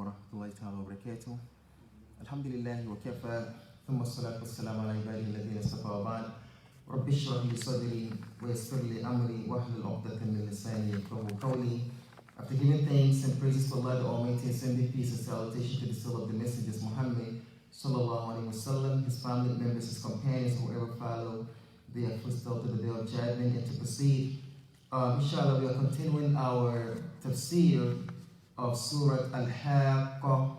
ورحمة الله تعالى وبركاته. الحمد لله وكفى ثم الصلاة والسلام على عباده الذين اصطفى وبعد. رب اشرح لي صدري ويسر لي أمري واحلل عقدة من لساني يفقهوا قولي. After giving thanks and praises to Allah the Almighty and sending peace and salutation to the soul of the messengers Muhammad sallallahu alaihi wasallam, his family members, his companions, whoever follow their footsteps to the day of judgment and to proceed. Inshallah, we are continuing our tafsir of Surah Al-Haaqah.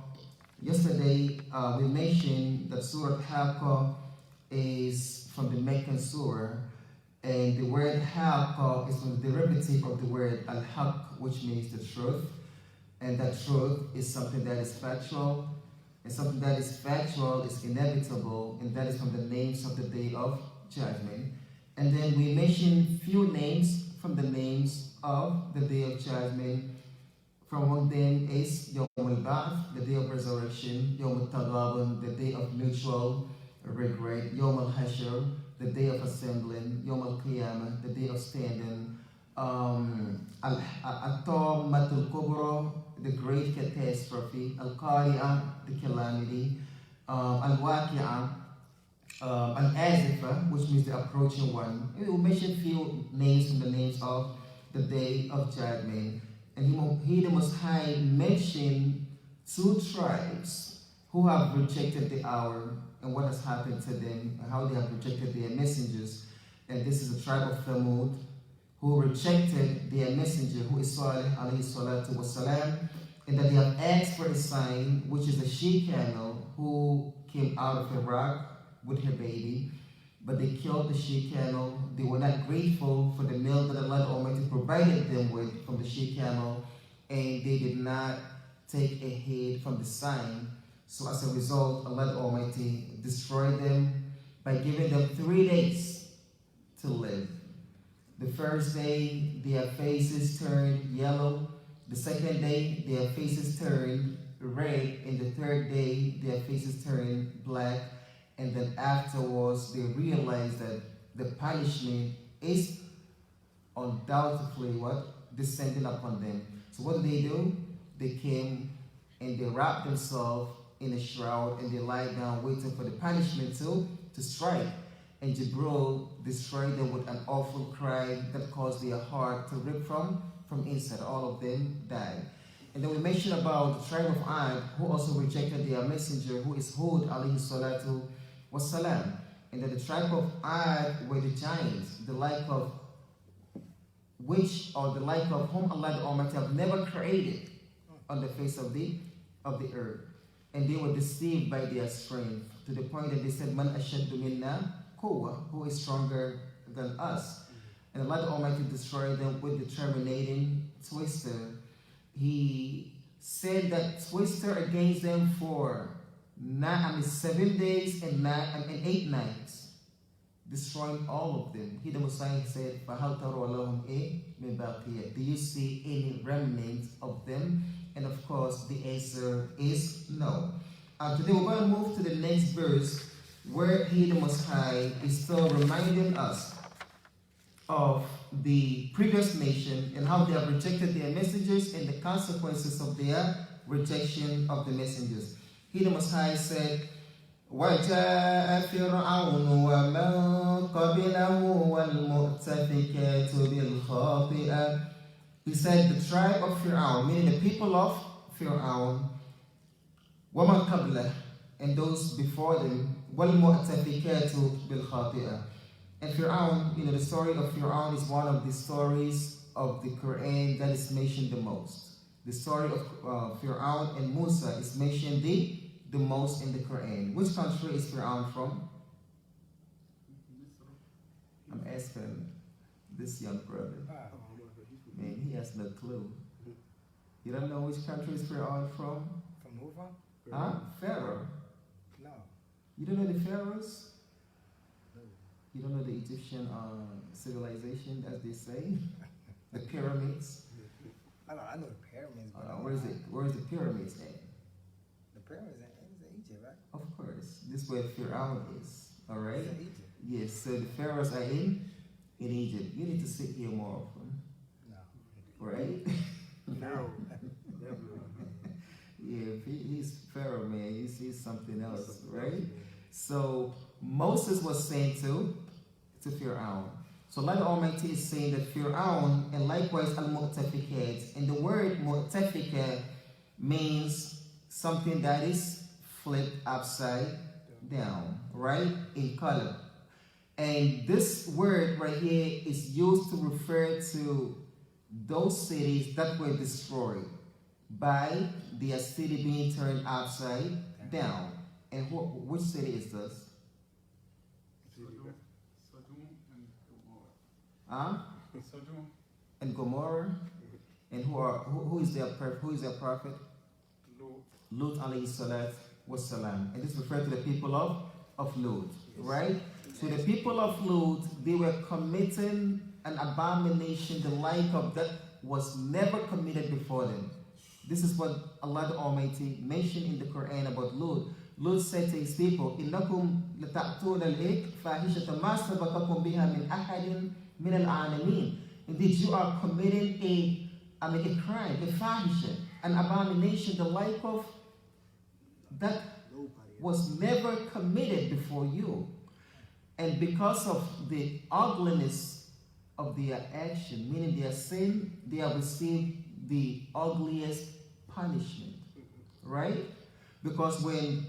Yesterday, we mentioned that Surah Haaqah is from the Meccan Surah, and the word Haaqah is from the derivative of the word Al-Haq, which means the truth. And that truth is something that is factual, and something that is factual is inevitable, and that is from the names of the Day of Judgment. And then we mentioned few names from the names of the Day of Judgment. From among them is Yawm al-Ba'ath, the Day of Resurrection, Yawm al-Taghabun, the Day of Mutual Regret, Yawm al-Hashr, the Day of Assembling, Yawm al-Qiyamah, the Day of Standing, At-Tammat al-Kubra, the Great Catastrophe, Al-Qari'ah, the Calamity, Al-Waqi'ah, Al-Azifa, which means the approaching one. We will mention a few names from the names of the Day of Judgment. And he the Most High mentioned two tribes who have rejected the hour and what has happened to them and how they have rejected their messengers. And this is the tribe of Thamud, who rejected their messenger, who is Salih alayhi salatu wasalam, and that they have asked for a sign, which is a she-camel who came out of Iraq with her baby, but they killed the she-camel. They were not grateful for the meal that Allah Almighty provided them with from the she-camel, and they did not take a heed from the sign. So as a result, Allah Almighty destroyed them by giving them 3 days to live. The first day, their faces turned yellow. The second day, their faces turned red. And the third day, their faces turned black. And then afterwards, they realized that the punishment is undoubtedly descending upon them. So what do? They came and they wrapped themselves in a shroud and they lie down waiting for the punishment to strike. And Jibril destroyed them with an awful cry that caused their heart to rip from inside. All of them died. And then we mentioned about the tribe of Ad, who also rejected their messenger, who is Hud alayhi salatu wasalam. And that the tribe of Ad were the giants, the like of whom Allah the Almighty have never created on the face of the earth. And they were deceived by their strength, to the point that they said, Man ashaddu minna quwwa, who is stronger than us. And Allah the Almighty destroyed them with the terminating twister. He said that twister against them for 7 days and 8 nights, destroying all of them. He the Messiah said, فَهَلْ تَرَوْا لَهُمْ مِنْ بَاقِيَةٍ? Do you see any remnants of them? And of course, the answer is no. Today we're going to move to the next verse, where He the Most High is still reminding us of the previous nation and how they have rejected their messengers and the consequences of their rejection of the messengers. He the Most High said, وَجَاءَ فِرْعَوْنُ وَمَنْ قَبِلَهُ وَالْمُؤْتَفِكَاتُ بِالْخَاطِئَةِ. He said the tribe of Fir'aun, meaning the people of Fir'aun, وَمَنْ قَبْلَهُ, and those before them, وَالْمُؤْتَفِكَاتُ بِالْخَاطِئَةِ. And Fir'aun, the story of Fir'aun is one of the stories of the Quran that is mentioned the most. The story of Fir'aun and Musa is mentioned the most in the Quran. Which country is Fir'aun from? I'm asking this young brother. Man, he has no clue. You don't know which country is Fir'aun from? From Hoover? Huh? Pharaoh. No. You don't know the pharaohs? No. You don't know the Egyptian civilization, as they say? The pyramids? I know the pyramids. Where's the pyramids at? The pyramids in Egypt, right? Of course. This is where Fir'aun is. Alright? It's in Egypt. Yes, so the pharaohs are in Egypt. You need to sit here more often. No. Right? No. give. He's Pharaoh, man. He's something else, right? So Moses was saying to Pharaoh. So Allah the Almighty is saying that Pharaoh and likewise al-mu'tafikat. And the word mu'tafika means something that is flipped upside down, right? In color. And this word right here is used to refer to those cities that were destroyed by the city being turned upside down. And which city is this? Sodom and Gomorrah. And who is their prophet? Lut alayhi salat was salam. And this refers to the people of Lut, right? So the people of Lut, they were committing an abomination the like of that was never committed before them. This is what Allah the Almighty mentioned in the Quran about Lut. Lut said to his people, إِنَّكُمْ لَتَأْتُونَ الْإِكْ فَاحِشَةً مَا سَبَقَكُمْ بِهَا مِنْ أَحَدٍ مِنَ الْعَالَمِينَ. Indeed, you are committing a crime, a fahisha, an abomination, the like of that was never committed before you. And because of the ugliness of their action, meaning their sin, they have received the ugliest punishment, right? Because when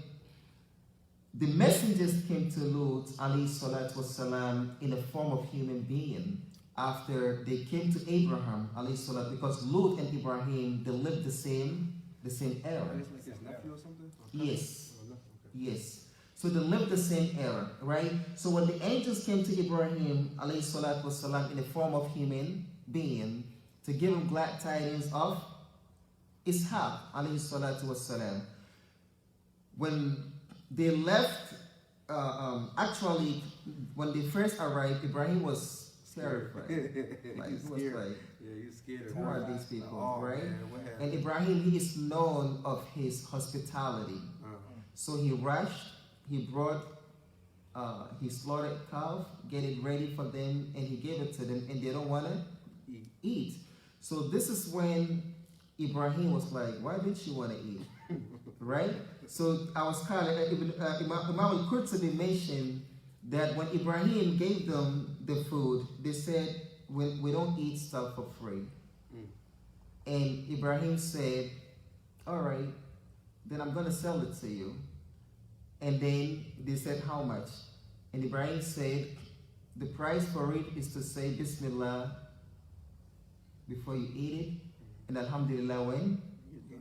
the messengers came to Lut alayhi salatu wasalam in the form of human being, after they came to Abraham alayhi salat, because Lut and Ibrahim, they lived the same era. Yes. Yes. So they lived the same era, right? So when the angels came to Ibrahim alayhi salatu wasalam in the form of human being to give him glad tidings of Ishaq alayhi salatu wasalam, when they left, actually, when they first arrived, Ibrahim was terrified. Like, he was like, you scared. who are these people, right? And Ibrahim, he is known of his hospitality. So he rushed, he brought, he slaughtered calf, get it ready for them, and he gave it to them, and they don't want to eat. So this is when Ibrahim was like, why didn't you want to eat? Right? So I was kind of, Imaam al-Qurtubi mentioned that when Ibrahim gave them the food, they said, we don't eat stuff for free. And Ibrahim said, all right, then I'm going to sell it to you. And then they said, how much? And Ibrahim said, the price for it is to say Bismillah before you eat it, and Alhamdulillah when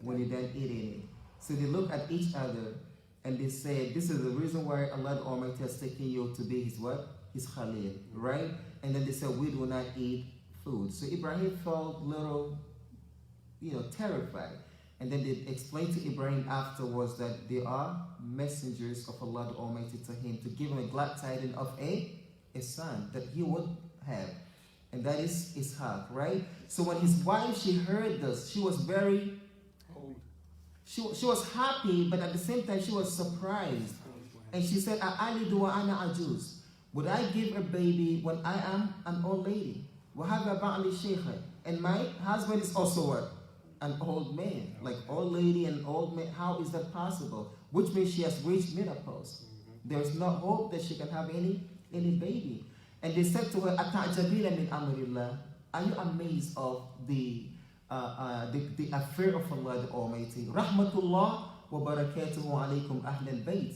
you're done eating it. So they look at each other and they say, this is the reason why Allah Almighty has taken you to be his what? His Khalil, right? And then they said, we do not eat food. So Ibrahim felt a little, terrified. And then they explained to Ibrahim afterwards that they are messengers of Allah Almighty to him to give him a glad tidings of a son that he would have. And that is Ishaq, right? So when his wife, she heard this, she was very, she was happy, but at the same time she was surprised. And she said, "A'alidu wa ana ajuz." Would I give a baby when I am an old lady? وَهَذَا بَعْلِي شَيْخًا. And my husband is also what? An old man. Like old lady and old man. How is that possible? Which means she has reached menopause. There's no hope that she can have any baby. And they said to her, "Ata'jabina min amrillah." Are you amazed of the affair of Allah the Almighty? Rahmatullah wa barakatuhu alaykum ahlal bayt.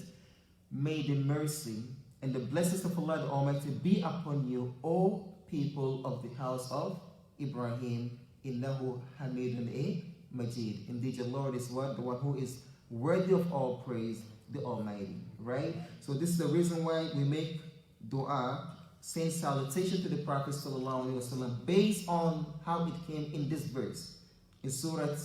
May the mercy and the blessings of Allah the Almighty be upon you, O people of the house of Ibrahim. Innahu hamidun majid. Indeed, your Lord is what? The one who is worthy of all praise, the Almighty. Right? So this is the reason why we make dua, saying salutation to the Prophet ﷺ based on how it came in this verse. In Surah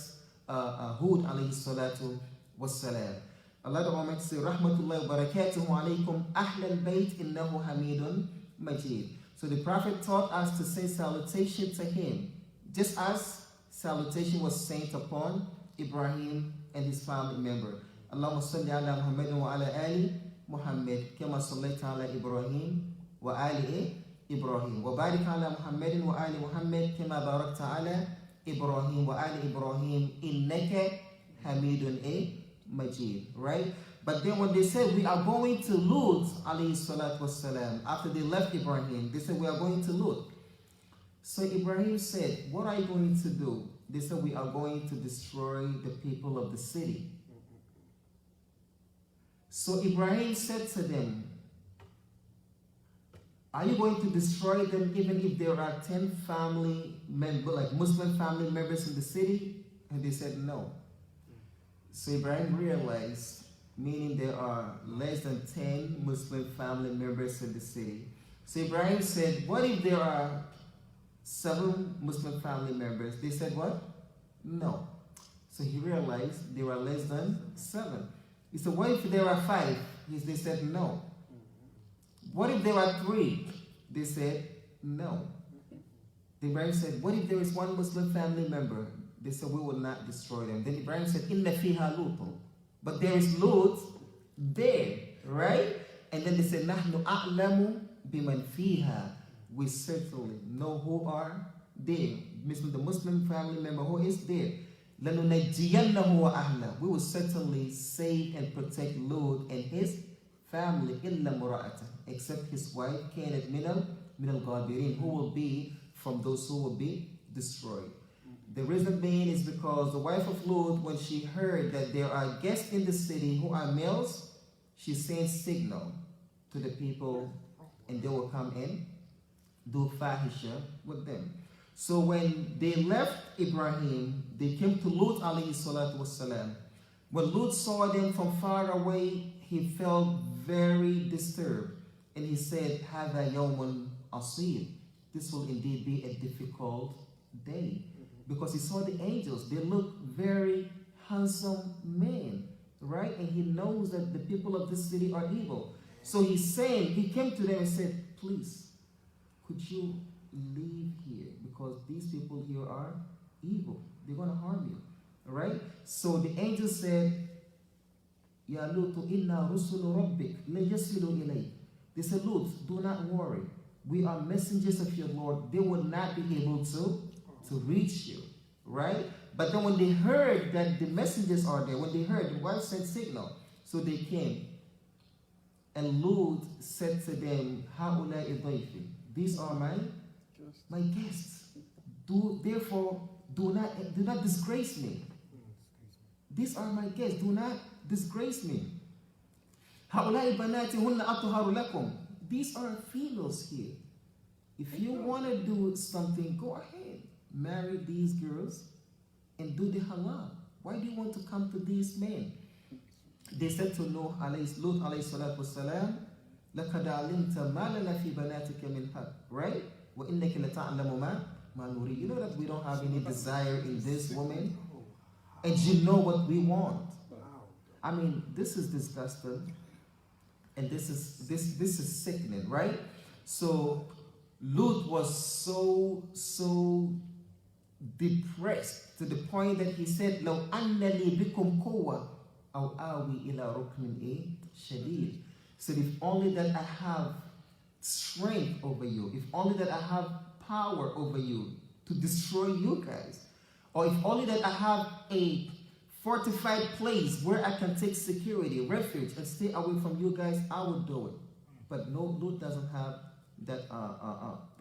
Hud alayhi salatu wassalam. Allah the Almighty says, Rahmatullahi wa barakatuhu alaykum ahlal bayt innahu hamidun majid. So the Prophet taught us to say salutation to him, just as salutation was sent upon Ibrahim and his family member. Allahumma salli ala Muhammadin wa ala ali Muhammad, kama sallaita ala Ibrahim wa ali Ibrahim. Wa barik ala Muhammadin wa ali Muhammad, kama barakta ala Ibrahim wa ali Ibrahim, innaka Hamidun Majid, right? But then when they said we are going to Lut alayhi salatu wassalam, after they left Ibrahim, they said we are going to Lut. So Ibrahim said, what are you going to do? They said we are going to destroy the people of the city. So Ibrahim said to them, are you going to destroy them even if there are 10 family members, like Muslim family members in the city? And they said no. So Ibrahim realized, meaning there are less than 10 Muslim family members in the city. So Ibrahim said, what if there are 7 Muslim family members? They said what? No. So he realized there are less than 7. He said, what if there are 5? They said no. What if there are 3? They said no. Ibrahim said, what if there is 1 Muslim family member? They said, we will not destroy them. Then Ibrahim said, Inna fiha Lut. But there is Lut there, right? And then they said, Nahnu a'lamu biman fiha. We certainly know who are there. Meaning the Muslim family member who is there. لَنُنَجِّيَنَّهُ وَأَهْلَهُ. We will certainly save and protect Lut and his family, إِلَّا مُرَأَةً, except his wife, كَانَتْ مِنَ الْغَابِرِينَ, who will be from those who will be destroyed. The reason being is because the wife of Lut, when she heard that there are guests in the city who are males, she sent signal to the people and they will come in, do fahisha with them. So when they left Ibrahim, they came to Lut alayhi salatu wassalam. When Lut saw them from far away, he felt very disturbed. And he said, Hada yawmun asir. This will indeed be a difficult day. Because he saw the angels. They look very handsome men, right? And he knows that the people of this city are evil. So he came to them and said, please, could you leave here? Because these people here are evil. They're going to harm you, right? So the angel said, Ya Lutu inna rusulu rabbik la yasilu ilayk. They said, Lut, do not worry. We are messengers of your Lord. They will not be able to reach you, right? But then when they heard that the messengers are there, when they heard, the wife sent signal. So they came. And Lut said to them, Ha'ulai idayfi. These are my guests. Therefore, do not disgrace me. These are my guests. Do not disgrace me. Ha'ulai banati hunna atuharu lakum. These are females here. If you want to do something, go ahead. Marry these girls and do the halal. Why do you want to come to these men? They said to Lut alayhi salatu wasalam, لَقَدْ عَلِمْتَ مَا لَنَا فِي بَنَاتِكَ مِنْ حَقٍّ. Right? وَإِنَّكَ لَتَعْلَمُ مَا نُرِيدُ. You know that we don't have any desire in this woman, and you know what we want. I mean, this is disgusting, and this is sickening, right? So Lut was so depressed to the point that he said, لَوْ أَنَّ لِي بِكُمْ قُوَّةً أَوْ آوِي إِلَى رُكْنٍ شَدِيدٍ. So if only that I have strength over you, if only that I have power over you to destroy you guys, or if only that I have a fortified place where I can take security, refuge, and stay away from you guys, I would do it. But no, Lut doesn't have that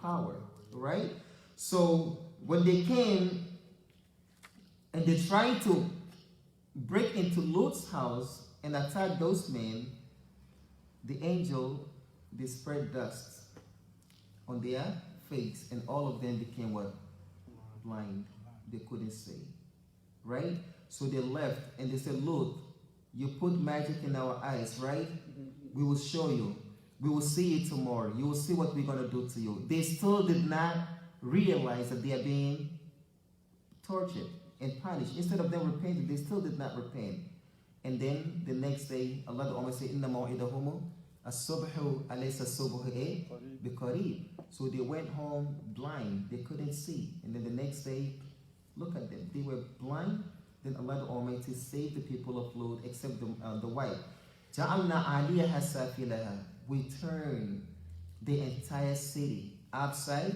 power, right? So when they came and they tried to break into Lut's house and attack those men, the angel, they spread dust on their face, and all of them became what? Blind. They couldn't see, right? So they left and they said, Lut, you put magic in our eyes, right? We will show you. We will see it tomorrow. You will see what we're going to do to you. They still did not realize that they are being tortured and punished. Instead of them repenting, they still did not repent. And then the next day, Allah almost said, Inna maw'idahumu as-subhu alaysa as-subhu biqarib. So they went home blind. They couldn't see. And then the next day, look at them. They were blind. Then Allah the Almighty saved the people of Lut, except the wife. Ja'alna 'aliyaha safilaha. We turned the entire city upside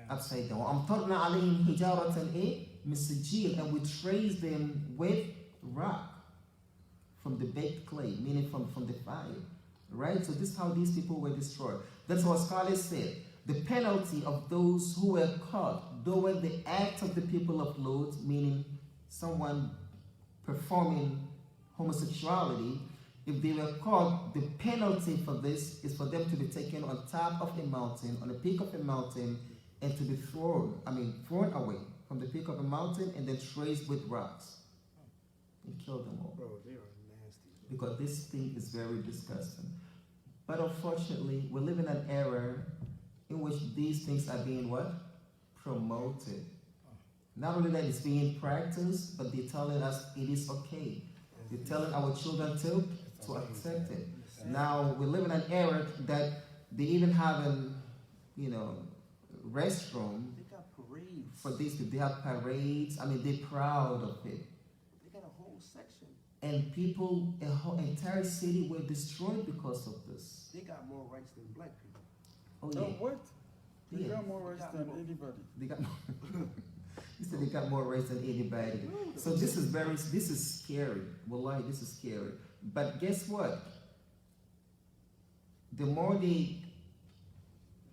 down. وَأَمْطَرْنَا عَلَيْهِمْ حِجَارَةً مِنْ سِجِّيلٍ. And we traced them with rock, from the baked clay, meaning from the fire. Right? So this is how these people were destroyed. That's what scholars said. The penalty of those who were caught doing the act of the people of Lot, meaning someone performing homosexuality, if they were caught, the penalty for this is for them to be taken on top of a mountain, on the peak of a mountain, and to be thrown away from the peak of a mountain and then traced with rocks and kill them all. Bro, they are nasty. Because this thing is very disgusting. But unfortunately, we live in an era in which these things are being what? Promoted. Not only that it's being practiced, but they're telling us it is okay. They're telling our children to accept it. Now we live in an era that they even have an, restroom They got parades. for these people. They have parades. They're proud of it. They got a whole section. And people, a whole entire city were destroyed because of this. They got more rights than black people. Oh No, yeah. what? They Yeah. got more rights than anybody. They got you said they got more rights than anybody. So this is scary. Wallahi, this is scary. But guess what? The more the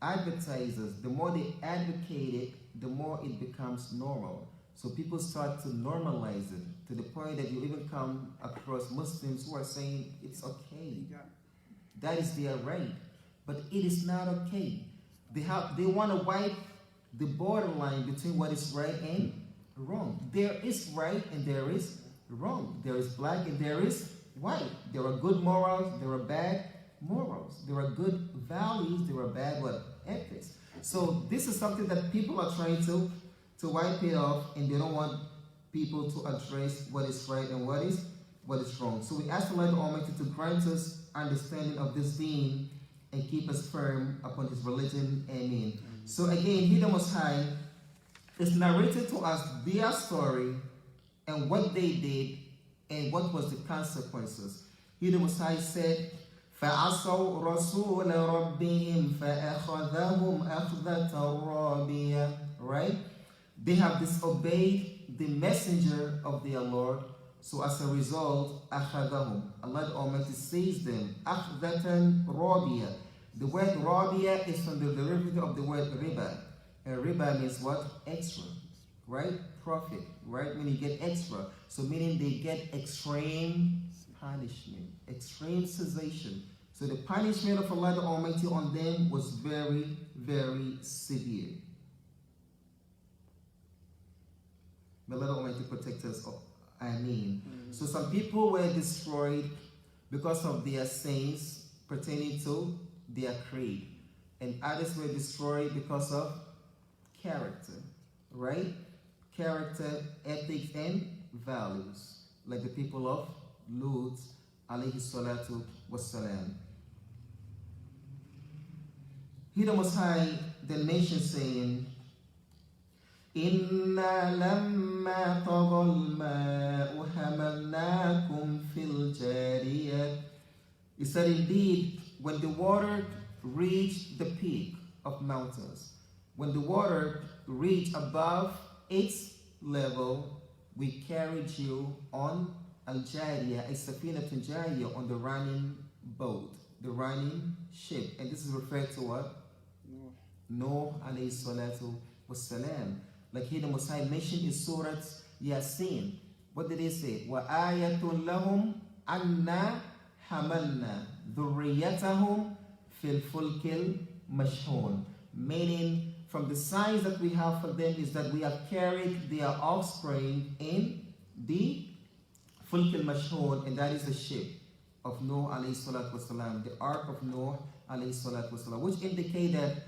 advertisers, the more they advocate it, the more it becomes normal. So people start to normalize it to the point that you even come across Muslims who are saying it's okay. That is their right. But it is not okay. They want to wipe the borderline between what is right and wrong. There is right and there is wrong. There is black and there is white. There are good morals, there are bad morals. There are good values, there are bad ethics. So this is something that people are trying to wipe it off, and they don't want people to address what is right and what is wrong. So we ask Allah the Almighty to grant us understanding of this deen and keep us firm upon His religion. Amen. So again, He the Most High is narrated to us their story and what they did and what was the consequences. He the Most High said, فَعَصَوْا رَسُولَ رَبِّهِمْ فَأَخَذَهُمْ أَخْذَةً رَابِيَةً. Right? They have disobeyed the messenger of their Lord. So as a result, أَخَذَهُمْ. Allah the Almighty seized them. أَخْذَةً رَابِيَةً. The word rabia is from the derivative of the word riba. And riba means what? Extra. Right? Profit. Right? When you get extra. So meaning they get extreme punishment. Extreme cessation. So the punishment of Allah the Almighty on them was very, very severe. May Allah the Almighty protect us. So some people were destroyed because of their sins pertaining to their creed, and others were destroyed because of character, right? Character, ethics, and values, like the people of Lut, alayhi salatu wassalam. He the Most High then mentioned saying, إِنَّا لَمَّا طَغَى الْمَاءُ حَمَلْنَاكُمْ فِي الْجَارِيَةِ. He said, indeed, when the water reached the peak of mountains, when the water reached above its level, we carried you on al-Jariyah, a safinatun jariyah, on the running boat, the running ship. And this is referred to what? Noah alayhi salatu wassalam. Like He the Most High mentioned in Surah Yasin. What did He say? وَآيَةٌ لَهُمْ أَنَّا حَمَلْنَا ذُرِّيَّتَهُمْ فِي الْفُلْكِ الْمَشْحُونِ. Meaning, from the signs that we have for them is that we have carried their offspring in the Fulk al-Mashhun, and that is the ship of Noah alayhi salatu wasalam, the ark of Noah alayhi salatu wasalam, which indicate that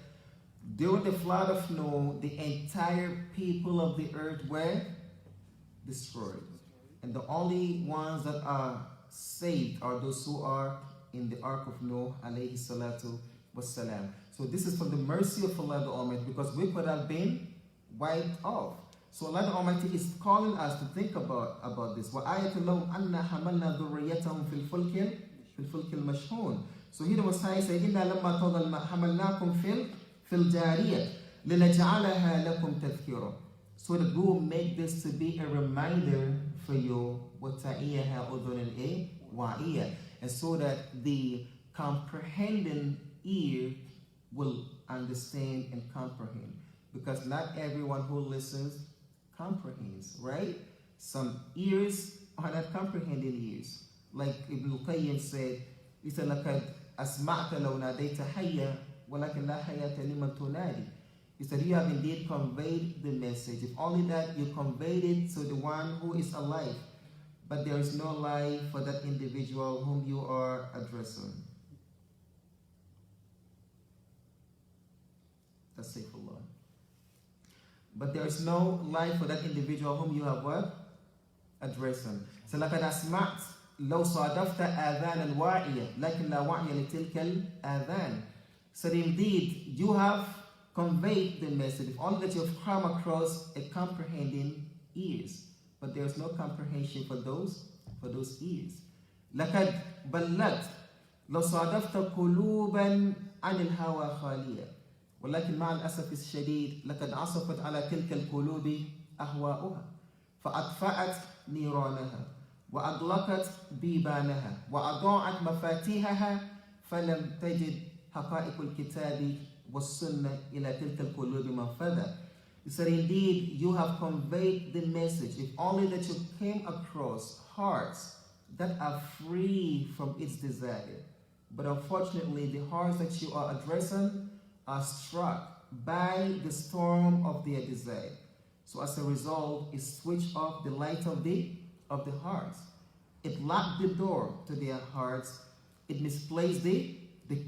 during the flood of Noah, the entire people of the earth were destroyed. And the only ones that are saved are those who are in the ark of Noah alayhi salatu wasalam. So this is from the mercy of Allah the Almighty, because we could have been wiped off. So Allah the Almighty is calling us to think about this. وَآيَةٌ لَهُمْ أَنَّا حَمَلْنَا ذُرِّيَّتَهُمْ فِي الْفُلْكِ الْمَشْحُونِ. So He the Most High said, إِنَّا لَمَّا طَغَى الْمَاءُ حَمَلْنَاكُمْ فِي الْجَارِيَةِ لِنَجْعَلَهَا لَكُمْ تَذْكِرًا. So that we will make this to be a reminder for you, وَتَعِيَهَا أُذُنٌ وَعِيَةٌ, and so that the comprehending ear will understand and comprehend. Because not everyone who listens comprehends, right? Some ears are not comprehending ears. Like Ibn Qayyim said, he said, لَقَدْ أَسْمَعْتَ لَوْ نَادَيْتَ حَيَّا وَلَكِنْ لَا حَيَّةَ لِمَنْ تُنَادِي. He said, you have indeed conveyed the message. If only that you conveyed it to the one who is alive. But there is no life for that individual whom you are addressing. That's safe Allah. But there is no life for that individual whom you have what? Addressing. So لَقَدْ أَسْمَعْتَ لَوْ صَادَفْتَ آذَانًا وَاعِيًا لَكِنْ لَا وَعْيَ لِتِلْكَ الْآذَانِ. So indeed, you have conveyed the message. If only that you have come across a comprehending ears. But there is no comprehension for those ears. لَقَدْ بَلَّغْتَ لَوْ صَادَفْتَ قُلُوبًا عَنِ الْهَوَى خَالِيًا ولكن مع الأسف الشديد لقد عصفت على تلك القلوب أهواؤها فأطفأت نيرانها وأغلقت بيبانها وأضاعت مفاتيحها فلم تجد حقائق الكتاب والسنة إلى تلك القلوب منفذا. He said, indeed, you have conveyed the message. If only that you came across hearts that are free from its desire. But unfortunately, the hearts that you are addressing are struck by the storm of their desire. So as a result, it switched off the light of the hearts. It locked the door to their hearts. It misplaced the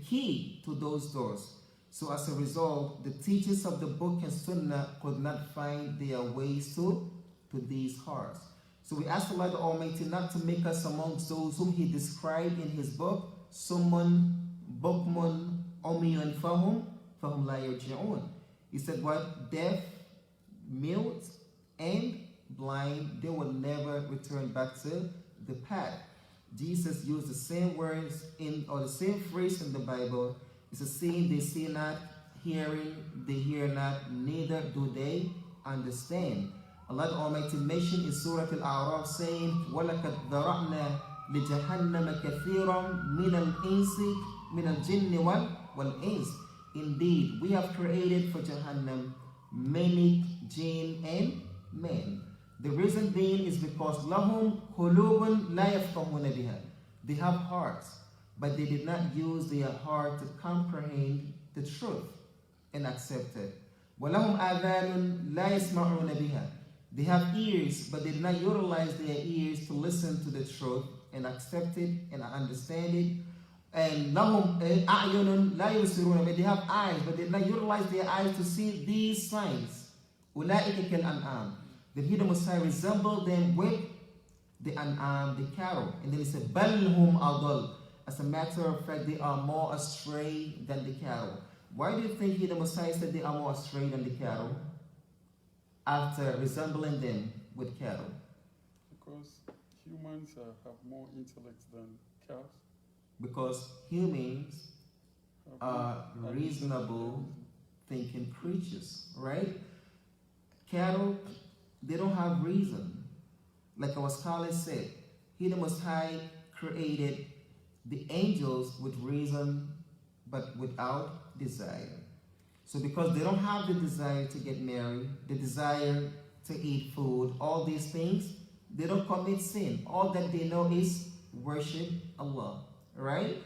key to those doors. So as a result, the teachers of the book and Sunnah could not find their ways to these hearts. So we ask Allah the Almighty not to make us amongst those whom He described in His book, Summun, Bukmun, Umiyun Fahum la yarji'un. He said what? Deaf, mute, and blind, they will never return back to the path. Jesus used the same words or the same phrase in the Bible. It's a saying, they see not, hearing, they hear not, neither do they understand. Allah the Almighty mentioned in Surah Al-A'raf saying, وَلَقَدْ ذَرَعْنَا لِجَهَنَّمَ كَثِيرًا مِنَ الْإِنسِ مِنَ الْجِنِّ وَالْإِنسِ. Indeed, we have created for Jahannam many jinn and men. The reason being is because lahum qulubun la yafqahuna biha. They have hearts, but they did not use their heart to comprehend the truth and accept it. وَلَهُمْ آذَانٌ لَا يَسْمَعُونَ بِهَا. They have ears, but they did not utilize their ears to listen to the truth and accept it and understand it. And lahum a'yunun la yusiruna, but they have eyes, but they did not utilize their eyes to see these signs. Ulaika kal an'am. Then He the Messiah resembled them with the an'am, the cattle. And then He said, bal hum adal. As a matter of fact, they are more astray than the cattle. Why do you think He the Messiah said they are more astray than the cattle? After resembling them with cattle. Because humans have more intellect than cows. Because humans are reasonable thinking creatures, right? Cattle, they don't have reason. Like our scholars said, He the Most High created the angels with reason but without desire. So because they don't have the desire to get married, the desire to eat food, all these things, they don't commit sin. All that they know is worship Allah. Right?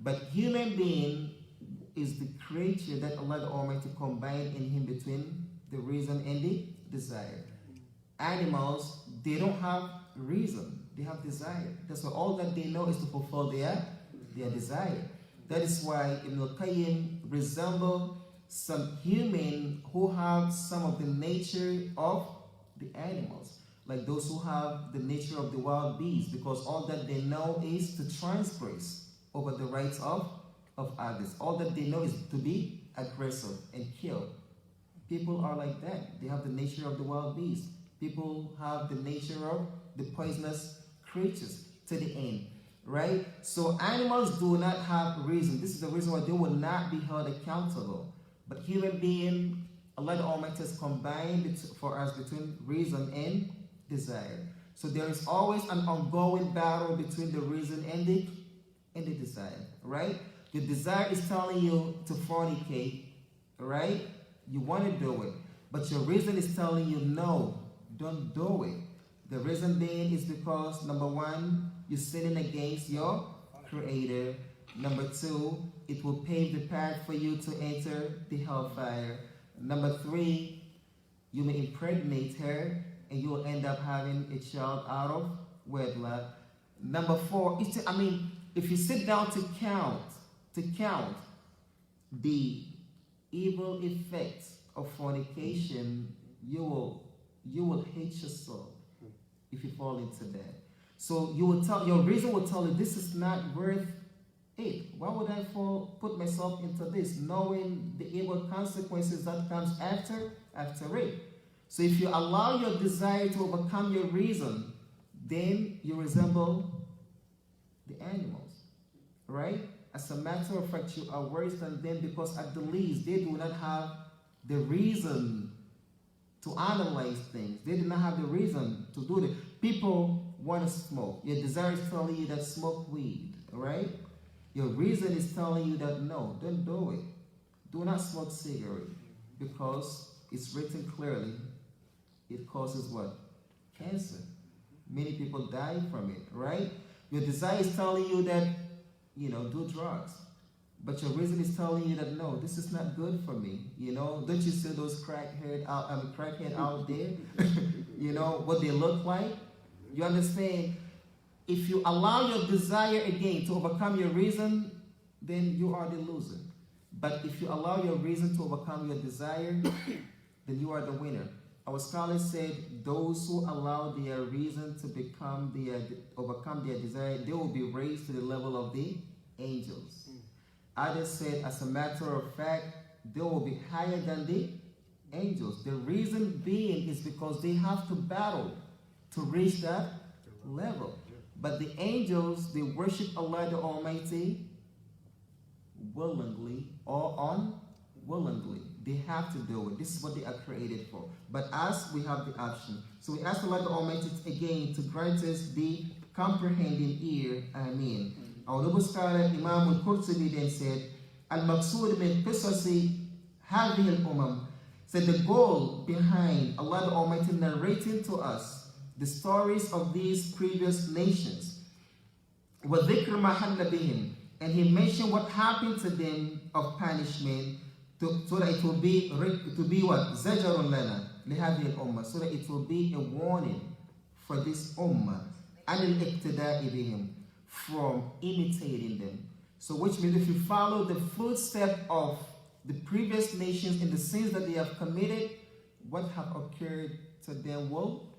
But human being is the creature that Allah the Almighty combined in him between the reason and the desire. Animals, they don't have reason, they have desire. That's why all that they know is to fulfill their desire. That is why Ibn al-Qayyim resemble some human who have some of the nature of the animals, like those who have the nature of the wild beasts, because all that they know is to transgress over the rights of others. All that they know is to be aggressive and kill. People are like that. They have the nature of the wild beast. People have the nature of the poisonous creatures to the end, right? So animals do not have reason. This is the reason why they will not be held accountable. But human beings, Allah the Almighty has combined for us between reason and desire. So there is always an ongoing battle between the reason and the desire, right? Your desire is telling you to fornicate, right? You want to do it, but your reason is telling you no, don't do it. The reason being is because number one, you're sinning against your Creator. Number two, it will pave the path for you to enter the hellfire. Number three, you may impregnate her and you will end up having a child out of wedlock. Number four, if you sit down to count the evil effects of fornication, you will hate yourself if you fall into that. So your reason will tell you this is not worth it. Why would I put myself into this, knowing the evil consequences that comes after it? So if you allow your desire to overcome your reason, then you resemble the animals, right? As a matter of fact, you are worse than them because at the least they do not have the reason to analyze things. They do not have the reason to do it. People want to smoke. Your desire is telling you that smoke weed, right? Your reason is telling you that no, don't do it. Do not smoke cigarette because it's written clearly it causes what? Cancer. Many people die from it, right? Your desire is telling you that, do drugs. But your reason is telling you that no, this is not good for me. Don't you see those crackhead out there? What they look like? You understand? If you allow your desire again to overcome your reason, then you are the loser. But if you allow your reason to overcome your desire, then you are the winner. Our scholars said those who allow their reason to overcome their desire, they will be raised to the level of the angels. Others said, as a matter of fact, they will be higher than the angels. The reason being is because they have to battle to reach that level. But the angels, they worship Allah the Almighty willingly or unwillingly. They have to do it. This is what they are created for. But us, we have the option. So we ask Allah the Almighty again to grant us the comprehending ear. Ameen. Our noble scholar Imaam al-Qurtubi then said, Al-Maqsood min qisasi hadhihi al-umam, said the goal behind Allah the Almighty narrating to us the stories of these previous nations, وَذِكْرَ مَا حَلَّ بِهِمْ, and he mentioned what happened to them of punishment, so that it will be what? زَجَرٌ لَنَا لِهَذِهِ الْأُمَّةِ, so that it will be a warning for this ummah, عَنِ الْإِقْتِدَاءِ بِهِمْ, from imitating them. So which means if you follow the footsteps of the previous nations in the sins that they have committed, what have occurred to them will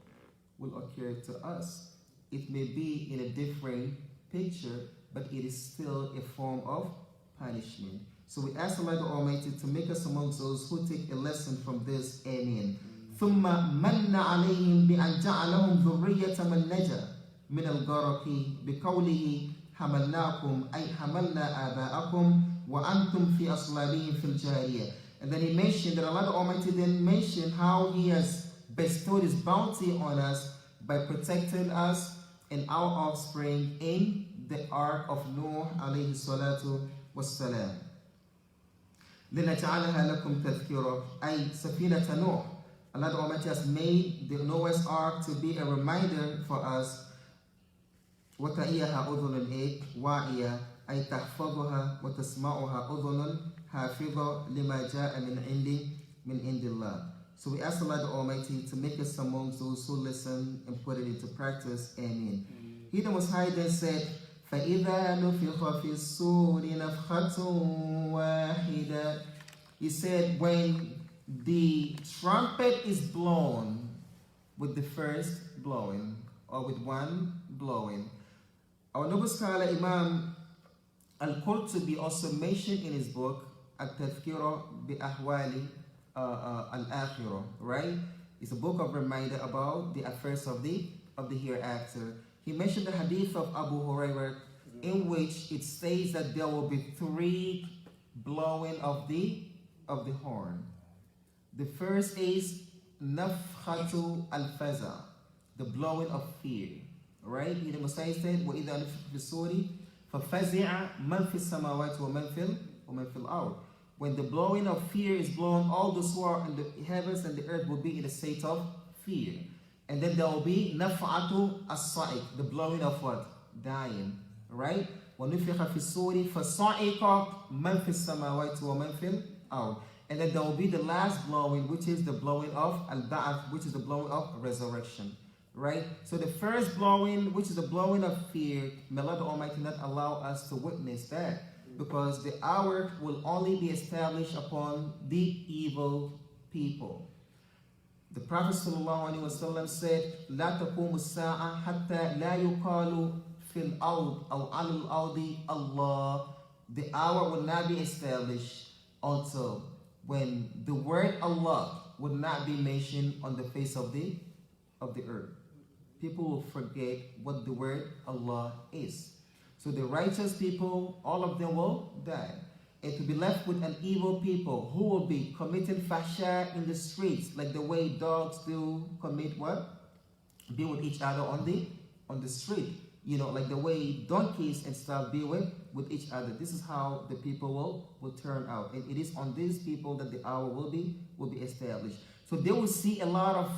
occur to us. It may be in a different picture, but it is still a form of punishment. So we ask Allah the Almighty to make us amongst those who take a lesson from this. Amen. ثم من عليهم بأن جعلهم ذرية من نجا من الغرق بقوله حملناكم أي حملنا آباءكم وأنتم في أصلابهم في الجارية. And then he mentioned that Allah the Almighty then mentioned how he has bestowed his bounty on us by protecting us and our offspring in the ark of Noah alayhi salatu wassalam. لنجعلها لكم تذكرا أي سفينة نوح. Allah the Almighty has made the Noah's ark to be a reminder for us. وتأيها أذن واعية أي تحفظها وتسمعها أذن حافظة لما جاء من عند الله. So we ask Allah the Almighty to make us amongst those who listen and put it into practice. Amen. He the Most High then said, فَإِذَا نُفِخَ فِي الصُّورِ نَفْخَةٌ وَاحِدَةٌ. He said, when the trumpet is blown with the first blowing, or with one blowing. Our noble scholar Imam al-Qurtubi also mentioned in his book At-Tafsir bi-Ahwali al-Akhirah, right? It's a book of reminder about the affairs of the hereafter. He mentioned the hadith of Abu Hurairah in which it states that there will be 3 blowing of the horn. The first is nafkhatu al-faza, the blowing of fear. Right? The Messiah said, وَإِذَا نُفِخَ فِي الصُّورِ فَفَزِعَ مَنْ فِي السَّمَاوَاتِ وَمَنْ فِي الْأَرْضِ. When the blowing of fear is blown, all those who are in the heavens and the earth will be in a state of fear. And then there will be naf'atu as-sa'iq, the blowing of what? Dying. Right? وَنُفِخَ فِي الصُّورِ فَصَعِقَ مَنْ فِي السَّمَاوَاتِ وَمَنْ فِي الْأَرْضِ. And then there will be the last blowing, which is the blowing of al-ba'ath, which is the blowing of resurrection. Right? So the first blowing, which is the blowing of fear, may Allah the Almighty not allow us to witness that, because the hour will only be established upon the evil people. The Prophet ﷺ said, لا تقوم الساعة حتى لا يقال في الأرض أو على الأرض الله. The hour will not be established until when the word Allah would not be mentioned on the face of the earth. People will forget what the word Allah is. So the righteous people, all of them will die. And to be left with an evil people who will be committing fahsha in the streets, like the way dogs do commit what? Be with each other on the street. You know, like the way donkeys and stuff be with each other. This is how the people will turn out. And it is on these people that the hour will be established. So they will see a lot of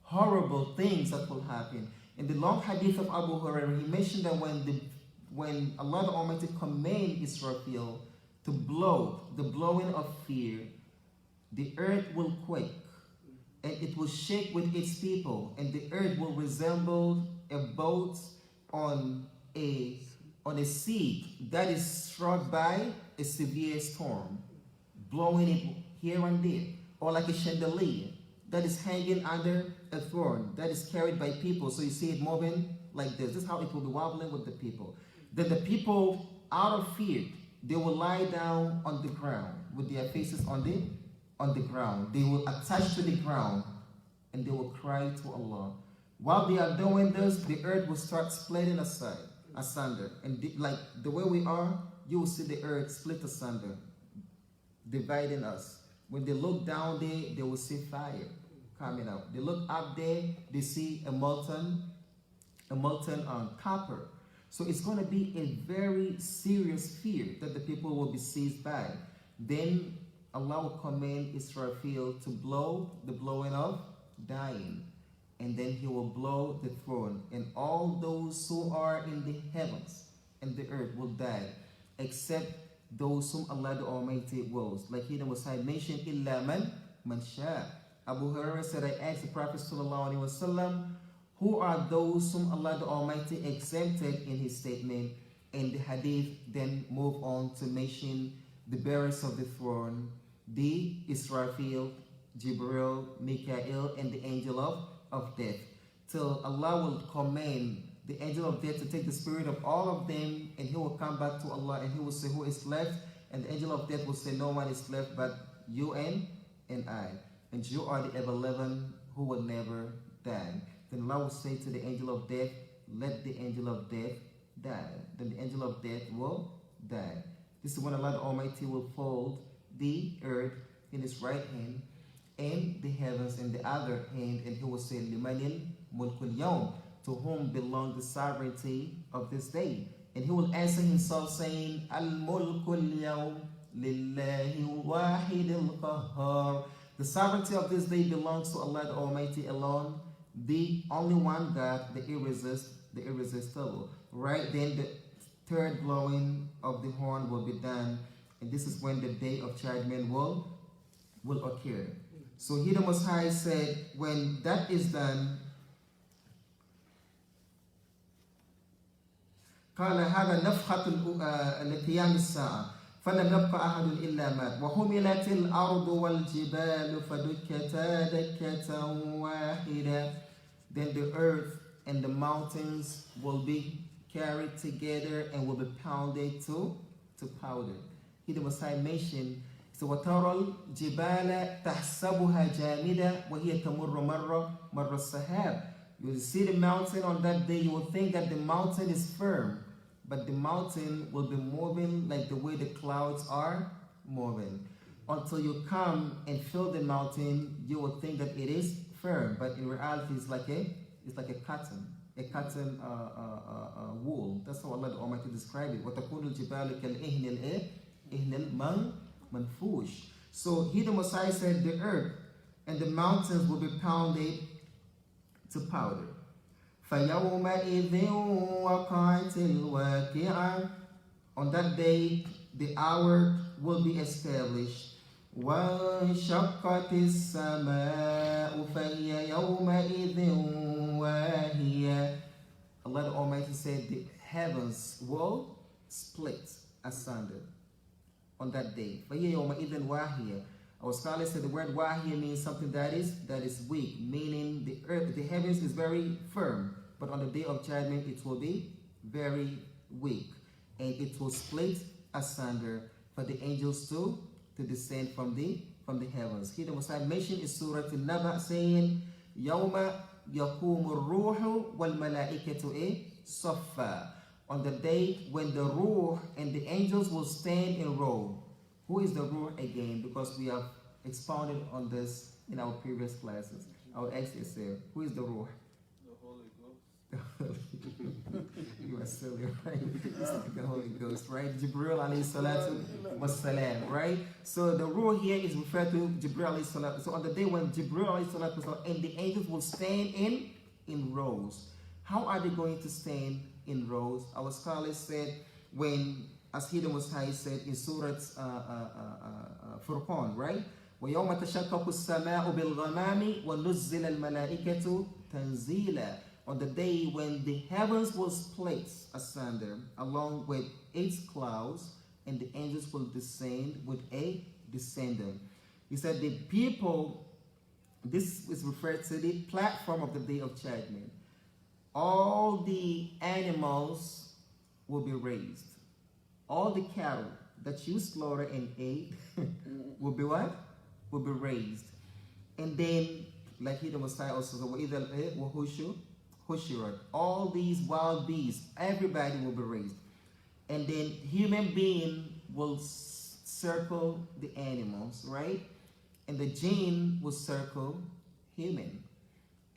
horrible things that will happen. In the long hadith of Abu Hurairah, he mentioned that when Allah the Almighty command Israfil to blow, the blowing of fear, the earth will quake and it will shake with its people, and the earth will resemble a boat on a sea that is struck by a severe storm, blowing it here and there, or like a chandelier that is hanging under a throne that is carried by people. So you see it moving like this. This is how it will be wobbling with the people. Then the people, out of fear, they will lie down on the ground with their faces on the ground. They will attach to the ground and they will cry to Allah. While they are doing this, the earth will start splitting asunder. And like the way we are, you will see the earth split asunder, dividing us. When they look down there, they will see fire coming out. They look up there, they see a molten copper. So it's going to be a very serious fear that the people will be seized by. Then Allah will command Israfil to blow the blowing of dying. And then he will blow the throne. And all those who are in the heavens and the earth will die, except those whom Allah the Almighty wills. Like he was mentioned, إِلَّا مَنْ شَاءَ. Abu Hurairah said, I asked the Prophet ﷺ, who are those whom Allah the Almighty exempted in his statement? And the hadith then move on to mention the bearers of the throne, the Israfil, Jibril, Mikael, and the angel of death. Till Allah will command the angel of death to take the spirit of all of them, and he will come back to Allah and he will say, who is left? And the angel of death will say, no one is left but you and I. And you are the ever-living who will never die. Then Allah will say to the angel of death, let the angel of death die. Then the angel of death will die. This is when Allah the Almighty will fold the earth in his right hand and the heavens in the other hand, and he will say, Limanil mulkul yawm, to whom belong the sovereignty of this day. And he will answer himself saying, Al mulkul yawm lillahi wahidil qahhar. The sovereignty of this day belongs to Allah the Almighty alone, the only one God, the irresistible. Right? Then the third blowing of the horn will be done, and this is when the day of judgment will occur. So here the Most High said, when that is done, قال هذا نفخة لقيام الساعة فلم يبق أحد إلا مات وحملت الأرض والجبال فدكتا دكة واحدة. Then the earth and the mountains will be carried together and will be pounded to powder. Here the Messiah mentioned, so وَتَرَى الْجِبَالَ تَحْسَبُهَا جَامِدَةً وَهِيَ تَمُرُّ مَرَّ السَّحَابِ. You will see the mountain on that day, you will think that the mountain is firm, but the mountain will be moving like the way the clouds are moving. until you come and feel the mountain, you will think that it is firm, but in reality, it's like a cotton wool. That's how Allah the Almighty described it. وَتَكُونُ الْجِبَالُ كَالْإِهْنِ الْمَنْفُوشِ. So He, the Messiah, said the earth and the mountains will be pounded to powder. فَيَوْمَئِذٍ وَقَعَتِ الْوَاقِعَةُ. On that day, the hour will be established. وَانشَقَّتِ السَّمَاءُ فَهِيَ يَوْمَئِذٍ وَاهِيَةٌ. Allah the Almighty said the heavens will split asunder on that day. فَهِيَ يَوْمَئِذٍ وَاهِيَةٌ. Our scholars said the word wahiyah means something that is weak, meaning the earth, the heavens is very firm, but on the day of judgment it will be very weak, and it will split asunder for the angels to descend from the heavens. Here the Messiah mentioned in Surah An-Naba saying, "Yawma yaqumu ar-ruhu wal malaikatu saffa." On the day when the ruh and the angels will stand in row. Who is the ruh again? Because we have expounded on this in our previous classes. I will ask yourself, who is the ruh? The Holy Ghost. You are silly, right? It's like the Holy Ghost, right? Jibril alayhi salatu wassalam, right? So the ruh here is referred to Jibril alayhi salatu. So on the day when Jibril alayhi salatu wassalam and the angels will stand in rows. How are they going to stand in rows? Our scholars said when, as He the Most High said in Surah Furqan, right? وَيَوْمَ تَشَقَّقُ السَّمَاءُ بِالْغَمَامِ وَنُزِّلَ الْمَلَائِكَةُ تَنزِيلًا. On the day when the heavens will split asunder along with its clouds, and the angels will descend with a descendant. He said the people, this is referred to the platform of the day of judgment. All the animals will be raised. All the cattle that you slaughter and ate will be what? Will be raised. And then, like He the Messiah also said, all these wild beasts, everybody will be raised. And then human being will circle the animals, right? And the jinn will circle human.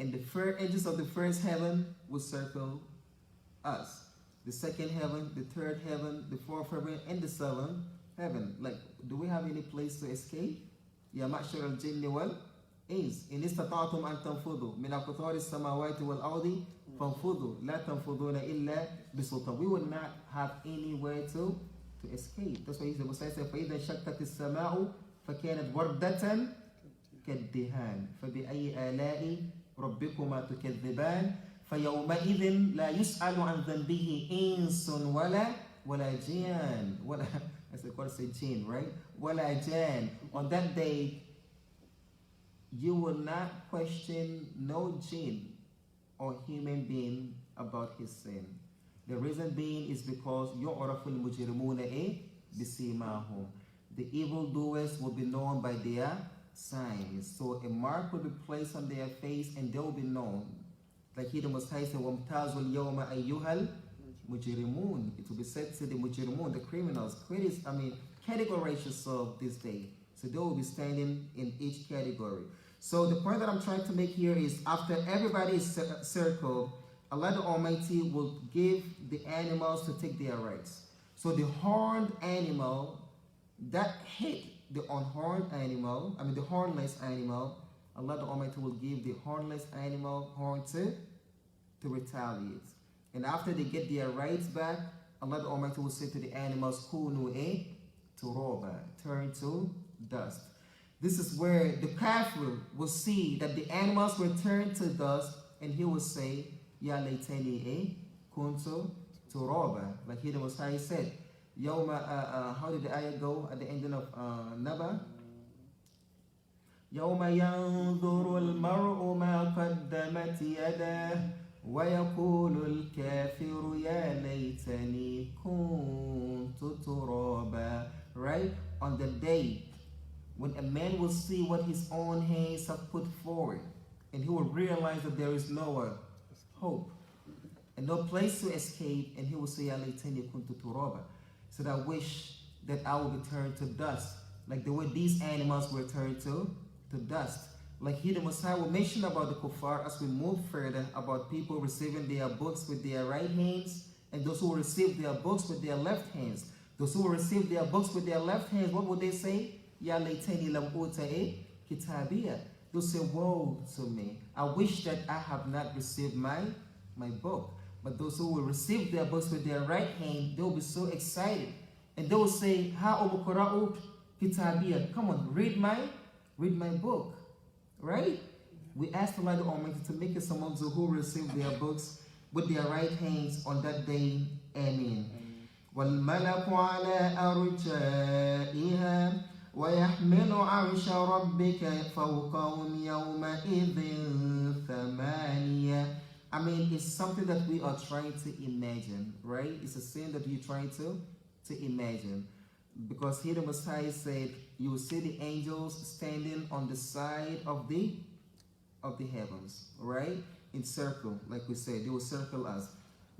And the angels of the first heaven will circle us. The second heaven, the third heaven, the fourth heaven, and the seventh heaven. Like, do we have any place to escape? Ya ma'shar al-jinni wal ins. In istata'tum an tanfudu min aqtari as-samawati wal ardi fanfudu la tanfuduna illa bisultan. We will not have anywhere to escape. That's why the Messiah said, فَإِذَا شَقَّتِ السَّمَاءُ فَكَانَتْ وَرْدَةً كَالدِّهَانِ فَبِأَيِّ آلَاءِ رَبِّكُمَا تُكَذِّبَانِ فَيَوْمَئِذٍ لَا يُسْأَلُ عَنْ ذَنْبِهِ إِنسٌ وَلَا جِانٌ. I said, God said jinn, right? وَلَا جَانٌ. On that day, you will not question no jinn or human being about his sin. The reason being is because يُعْرَفُ الْمُجْرِمُونَ بِسِيمَاهُمْ. The evildoers will be known by their signs. So a mark will be placed on their face and they will be known. Like He the Most High said, وَامْتَازُوا الْيَوْمَ أَيُّهَا الْمُجْرِمُونَ. It will be said to the mujrimun, the criminals, categories of this day. So they will be standing in each category. So the point that I'm trying to make here is, after everybody is circled, Allah the Almighty will give the animals to take their rights. So the horned animal that hit the unhorned animal, the hornless animal, Allah the Almighty will give the hornless animal horn to retaliate. And after they get their rights back, Allah the Almighty will say to the animals, Kunu turoba, turn to dust. This is where the kafir will see that the animals will turn to dust, and he will say, Ya laytani kuntu turoba. Like He the Most High said, Yawma, how did the ayah go at the ending of Naba? يوم ينظر المرء ما قدمت يداه ويقول الكافر يا ليتني كنت ترابا. Right? On the day when a man will see what his own hands have put forward, and he will realize that there is no hope and no place to escape, and he will say, Ya laytani kuntu turaba. So I wish that I will be turned to dust. like the way these animals were turned to dust. Like here the Messiah will mention about the kuffar as we move further, about people receiving their books with their right hands and those who will receive their books with their left hands. Those who will receive their books with their left hands, what would they say? Ya laytani lam uta kitabiyya. They'll say, woe to me. I wish that I have not received my book. But those who will receive their books with their right hand, they'll be so excited. And they will say, Ha umuqra'u kitabiyya. Come on, read my book. Right? We ask Allah the Almighty to make us among those who receive their books with their right hands on that day. Ameen. وَالْمَلَكُ عَلَىٰ أَرْجَائِهَا وَيَحْمِلُ عَرْشَ رَبِّكَ فَوْقَهُمْ يَوْمَئِذٍ ثَمَانِيَةٌ. I mean, it's something that we are trying to imagine, right? It's a scene that you're trying to imagine. Because here the Messiah said, you will see the angels standing on the side of the heavens, right? In circle, like we said, they will circle us.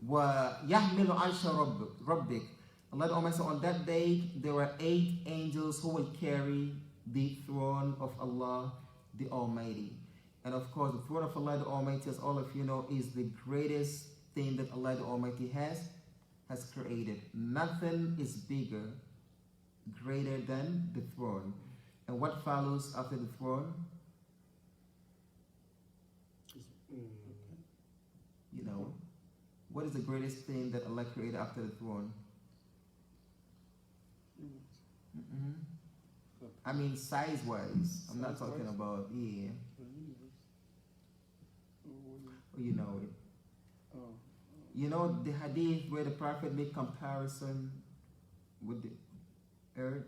وَيَحْمِلُ عَرْشَ رَبِّكَ. Allah the Almighty said, on that day, there were 8 angels who will carry the throne of Allah the Almighty. And of course, the throne of Allah the Almighty, as all of you know, is the greatest thing that Allah the Almighty has created. Nothing is bigger, greater than the throne. And what follows after the throne? You know, what is the greatest thing that Allah created after the throne? I mean, size-wise. I'm not talking about, yeah. You know it. You know the hadith where the Prophet made comparison with the earth?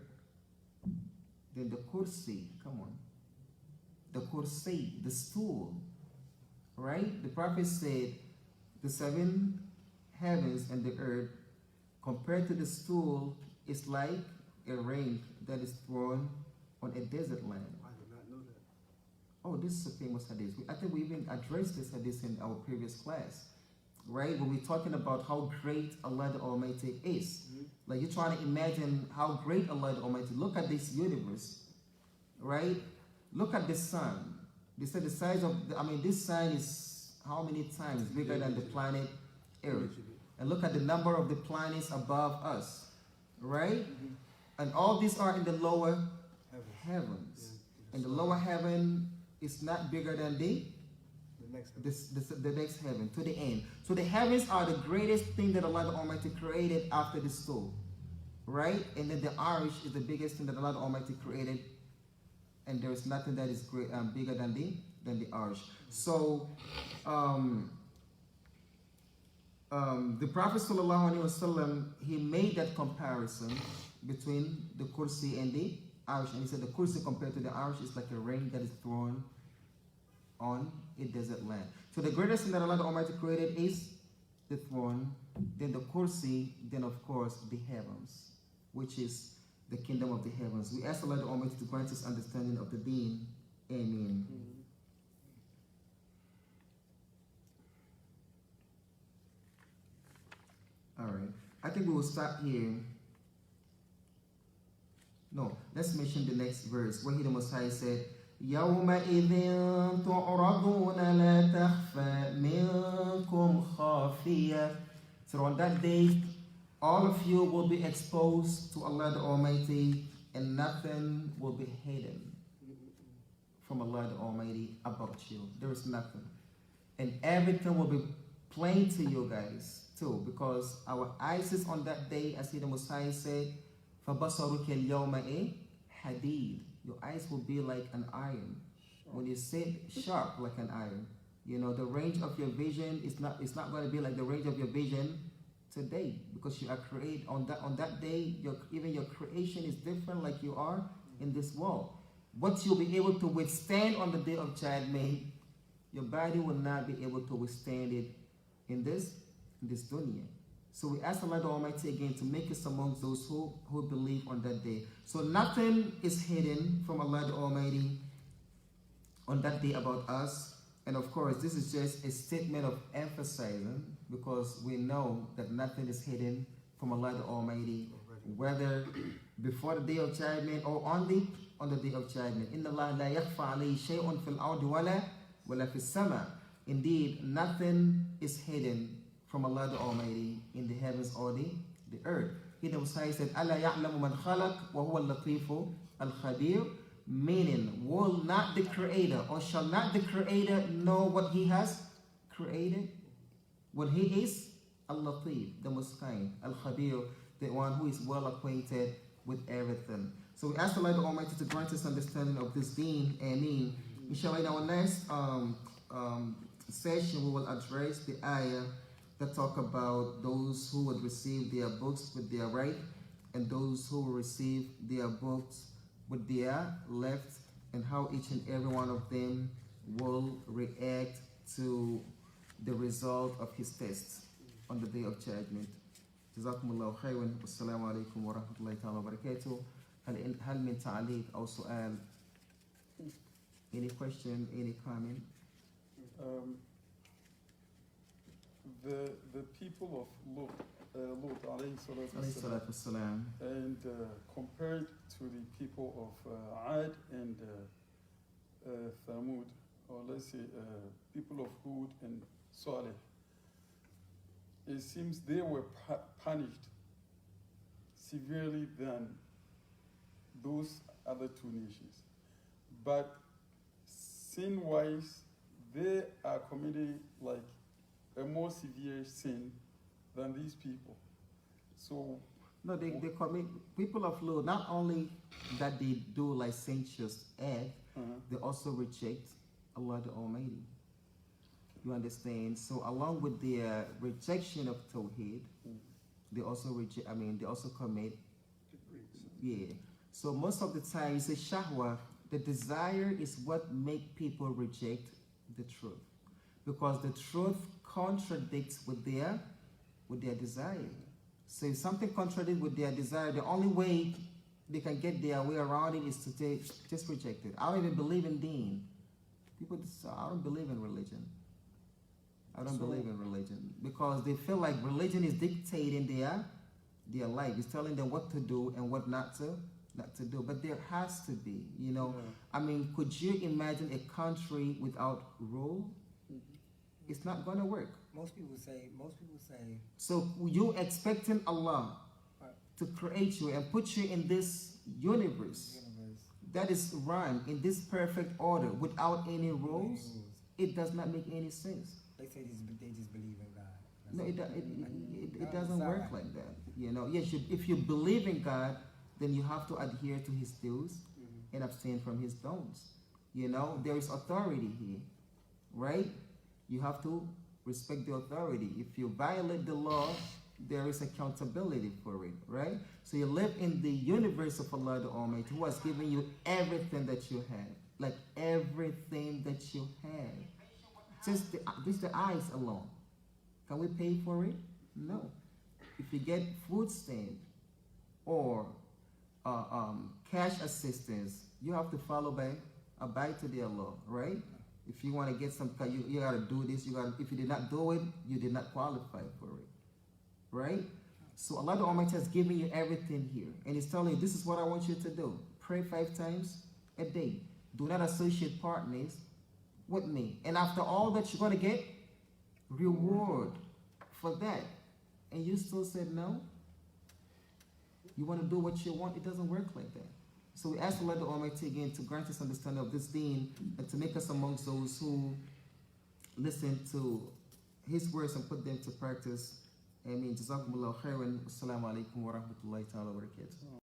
Then the kursi, come on. The kursi, the stool, right? The Prophet said the 7 heavens and the earth compared to the stool is like a ring that is thrown on a desert land. I did not know that. Oh, this is a famous hadith. I think we even addressed this hadith in our previous class, right? When we're talking about how great Allah the Almighty is. Like you're trying to imagine how great Allah the Almighty. Look at this universe, right? Look at the sun. They said the size of, this sun is how many times bigger than the planet Earth? And look at the number of the planets above us, right? And all these are in the lower heavens. And the lower heaven is not bigger than the next heaven, to the end. So the heavens are the greatest thing that Allah the Almighty created after the stool, right? And then the Arsh is the biggest thing that Allah the Almighty created, and there is nothing that is bigger than the Arsh. So the Prophet ﷺ, he made that comparison between the kursi and the Arsh, and he said the kursi compared to the Arsh is like a ring that is thrown on a desert land. So the greatest thing that Allah the Almighty created is the throne, then the kursi, then of course the heavens, which is the kingdom of the heavens. We ask Allah the Almighty to grant us understanding of the deen. Amen. Alright, I think we will stop here. No, let's mention the next verse where the Messiah said, يَوْمَئِذٍ تُعْرَضُونَ لَا تَخْفَى مِنْكُمْ خَافِيَةٌ. So on that day, all of you will be exposed to Allah the Almighty, and nothing will be hidden from Allah the Almighty about you. There is nothing. And everything will be plain to you guys too, because our eyes is on that day, as the Messiah said, فَبَصَرُكَ الْيَوْمَ حَدِيدٌ. Your eyes will be like an iron. When you say sharp like an iron, you know, the range of your vision is not going to be like the range of your vision today, because you are created on that day. Even your creation is different, like you are in this world. What you'll be able to withstand on the day of judgment, your body will not be able to withstand it in this dunya. So we ask Allah the Almighty again to make us amongst those who believe on that day. So nothing is hidden from Allah the Almighty on that day about us. And of course, this is just a statement of emphasizing, because we know that nothing is hidden from Allah the Almighty whether before the day of judgment or on the day of judgment. إِنَّ اللَّهَ لَا يَخْفَى عَلَيْهِ شَيْءٌ فِي الْأَرْضِ وَلَا فِي السَّمَاءِ. Indeed, nothing is hidden from Allah the Almighty in the heavens or the earth. He the Messiah said, أَلَا يَعْلَمُ مَنْ خَلَقَ وَهُوَ اللَّطِيفُ الْخَبِيرُ. Meaning, will not the Creator or shall not the Creator know what He has created? When He is Al-Latif, the most kind, Al-Khabir, the one who is well acquainted with everything. So we ask Allah the Almighty to grant us understanding of this deen. Ameen. Inshallah, in our next session, we will address the ayah that talk about those who would receive their books with their right and those who will receive their books with their left, and how each and every one of them will react to the result of his test on the day of judgment. Jazakumullahu khairan. Wassalamu alaikum wa rahmatullahi ta'ala wa barakatuh. هل من تعليق أو سؤال? Any question, any comment? The people of Lut alayhi Alayhi salatu salatu wassalam. and compared to the people of Ad and Thamud, or let's say people of Hud and Saleh, it seems they were punished severely than those other two nations. But sin-wise, they are committing like a more severe sin than these people. So No, they commit, people of Lut, not only that they do licentious act, they also reject Allah the Almighty. You understand? So along with their rejection of Tawheed, they also they also commit, yeah. So most of the time, you say shahwa, the desire is what make people reject the truth, because the truth contradicts with their desire. So if something contradicts with their desire, the only way they can get their way around it is to just reject it. I don't even believe in deen. People just say, I don't believe in religion. I don't believe in religion, because they feel like religion is dictating their life. It's telling them what to do and what not to do. But there has to be, you know. I mean, could you imagine a country without rule? It's not going to work. Most people say. So you expecting Allah to create you and put you in this universe that is run in this perfect order without any rules? It does not make any sense. They say they just believe in God. No, it doesn't work like that. You know, yes, if you believe in God, then you have to adhere to His dues and abstain from His don'ts. You know, there is authority here, right? You have to respect the authority. If you violate the law, there is accountability for it, right? So you live in the universe of Allah the Almighty, who has given you everything that you have, like everything that you have. Just the eyes alone. Can we pay for it? No. If you get food stamp or cash assistance, you have to abide to their law, right? If you want to get some, you got to do this. If you did not do it, you did not qualify for it, right? So Allah the Almighty has given you everything here, and He's telling you, this is what I want you to do. Pray 5 times a day. Do not associate partners with me. And after all that, you're going to get reward for that. And you still said no? You want to do what you want? It doesn't work like that. So we ask Allah the Almighty again to grant us understanding of this deen and to make us amongst those who listen to His words and put them to practice. Ameen. Jazakumullahu khairan. Assalamu alaikum wa rahmatullahi ta'ala wa barakatuh.